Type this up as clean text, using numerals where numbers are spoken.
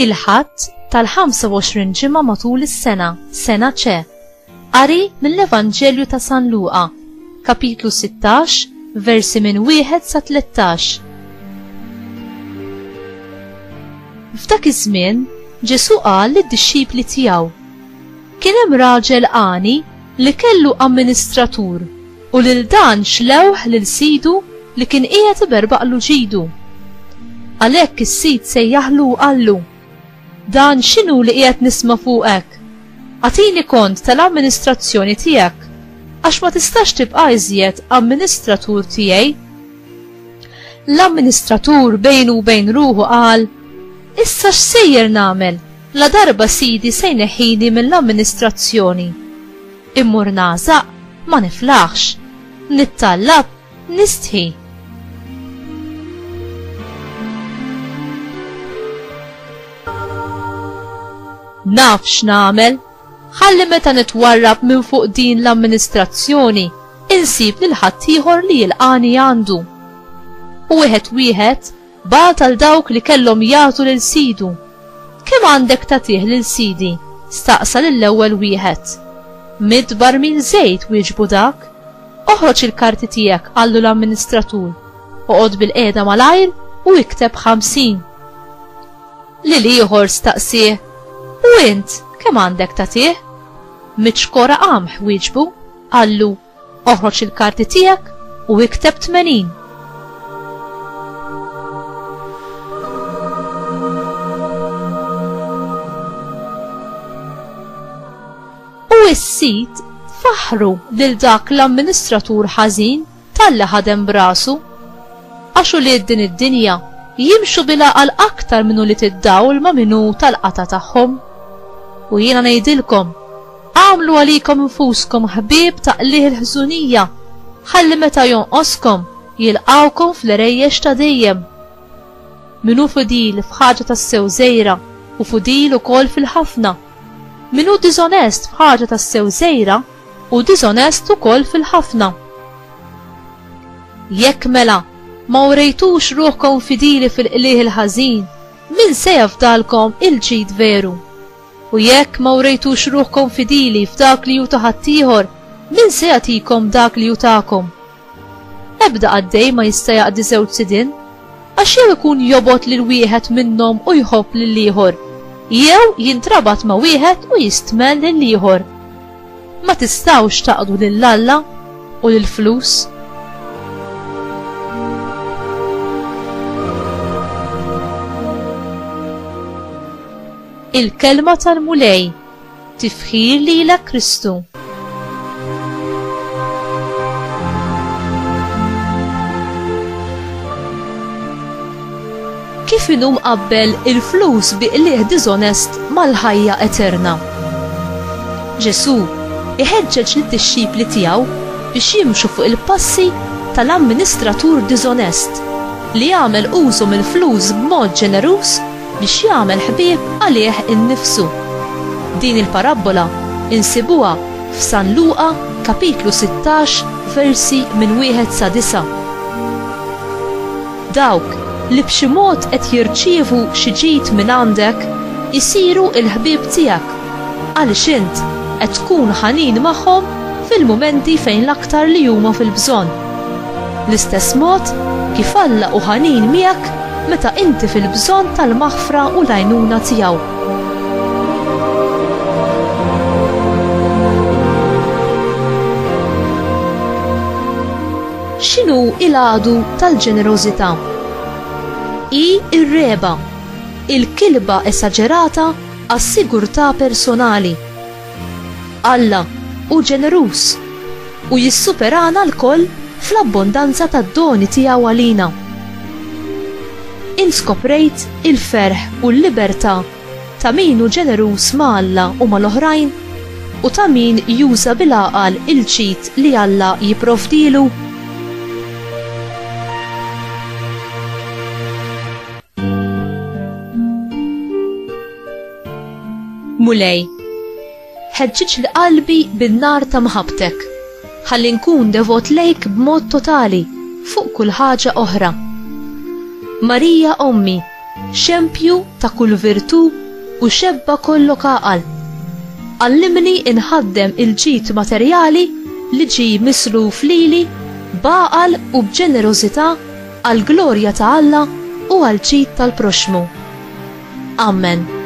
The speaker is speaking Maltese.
Il-ħadd tal-25 ġimgħa matul is-sena, sena ċe. Qari mill-Evanġelju ta' San Luqa, kapitlu 16, versi minn 1 sa 13. F'dak iż-żmien Ġesu qal lid-dixxipli tiegħu: kien hemm raġel qani li kellu amministratur u lil dan xlewħ lil sidu li kien qiegħed iberbaqlu ġidu. Għalhekk is-sid sejjaħlu u qallu: dan x'inhu li qiegħed nisma' fuqek? Għatini kont tal-amministrazzjoni tiegħek għax ma tistax tibqa' iżjed amministratur tiegħi. L-amministratur bejnu u bejn ruħu qal: issa x'sejjer nagħmel? La darba sidi se jneħħini mill-amministrazzjoni. Immur nażaq ma niflaħx, nittallab nistħi. Naf x'nagħmel, ħalli meta nitwarrab minn fuq din l-amministrazzjoni insib lil ħaddieħor li jilqani għandu. U wieħed bagħat għal dawk li kellhom jagħtu lil sidu. Kemm għandek tagħtih lil sidi? Staqsa lill-ewwel wieħed. Midbar minn żejt wieġbu dak. Oħroġ il-karti tiegħek qallu l-amministratur. Oqgħod bil-qiegħda malajr u ikteb 50. Lil ieħor staqsih: u int kemm għandek tagħtih? Miċkora qamħ wieġbu, qallu: oħroġ il-karti tiegħek u ikteb 80. U s-sid faħru lil dak l-amministratur ħażin talli ħadem brasu. Għaxu li din id-dinja jimxu bil-għal aktar minnu li tiddawl ma' minnu tal-qata tagħhom. U jiena ngħidilkom, għamlu għalikom infuskom ħbieb taqlih il-ħżunija, ħalli meta jonqoskom jilqawkom fl-rejjex ta' dejjem. Minnu fudil f'ħaġa tas-sew żejra u fudil ukoll fil-ħafna. Minnu diżonest f'ħaġa tas-sew żejra u diżonest ukoll fil-ħafna. Jekk mela ma urejtux ruħkom fidili fil-qlieħ il-ħażin, min se jafdalkom il-ġid veru? U jekk ma urejtux ruħkom fidili f'dak li juta ħaddieħor, min se jagħtikom dak li jutakom? Ebda għaddej ma jista' jaqdi żewġ sidin, għax jew ikun jobot lil wieħed minnhom u jħobb lil ieħor, jew jintrabat ma' wieħed u jistmel lil ieħor. Ma tistgħux taqdu lill-Alla u lill-flus. Il-kelma tal-mulej, tifħir lilek Kristu. Kif inhu mqabbel il-flus bi qlieħ diżonest mal-ħajja eterna? Ġesu iħeġġeġ lid-dixxipli tiegħu biex jimxu fuq il-passi tal-amministratur diżonest li jagħmel użu mill-flus b'mod ġeneruż biex jagħmel ħbieb għalih innifsu. Din il-parabola insibuha f'San Luqa kapitlu 16 versi minn 1 sa 9. Dawk li b'xi mod qed jirċievu xi ġid minn għandek isiru l-ħbieb tiegħek għaliex int qed tkun ħanin magħhom fil-mumenti fejn l-aktar li huma fil-bżonn. L-istess mod kif Alla u ħanin miegħek meta inti fil-bżonn tal-maħfra u l-għajnuna tiegħu. X'inhu il-għadu tal-ġenerożità? Hi r-reba, il-kilba esaġerata għas-sigurtà personali. Alla hu ġenerus u jissuperana l-koll fl-abbondanza tad-doni tiegħu għalina. Inskoprejt il-ferħ u l-libertà ta' min hu ġenerus ma' Alla u mal-oħrajn u ta' min juża bil-għaqal il-ġid li Alla jipprovdilu. Mulej, ħeġġeġ li qalbi bin-nar ta' maħabtek, ħalli nkun devot lejk b'mod totali fuq kull ħaġa oħra. Marija Ommi, xempju ta' kull virtu u xebba kollok għaqal. Allimni inħaddem il-ġid materjali li ġi misluf lili baqal u b'ġenerożità għal glorja ta' Alla u għal ġid tal-proxmu. Amen.